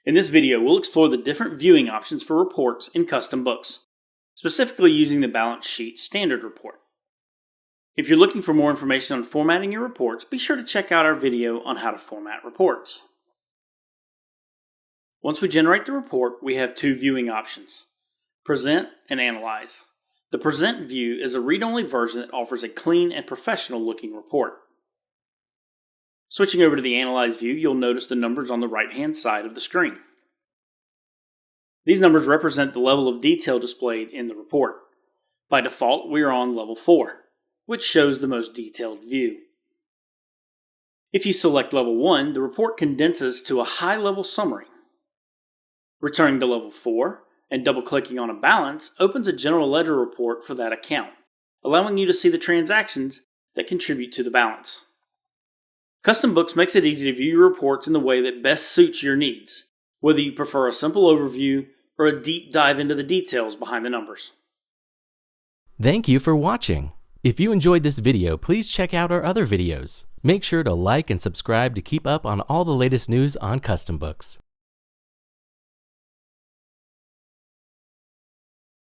In this video, we'll explore the different viewing options for reports in CustomBooks, specifically using the balance sheet standard report. If you're looking for more information on formatting your reports, be sure to check out our video on how to format reports. Once we generate the report, we have two viewing options: Present and Analyze. The Present view is a read-only version that offers a clean and professional-looking report. Switching over to the Analyze view, you'll notice the numbers on the right-hand side of the screen. These numbers represent the level of detail displayed in the report. By default, we are on level 4, which shows the most detailed view. If you select level 1, the report condenses to a high-level summary. Returning to level 4 and double-clicking on a balance opens a general ledger report for that account, allowing you to see the transactions that contribute to the balance. CustomBooks makes it easy to view your reports in the way that best suits your needs, whether you prefer a simple overview or a deep dive into the details behind the numbers. Thank you for watching. If you enjoyed this video, please check out our other videos. Make sure to like and subscribe to keep up on all the latest news on CustomBooks.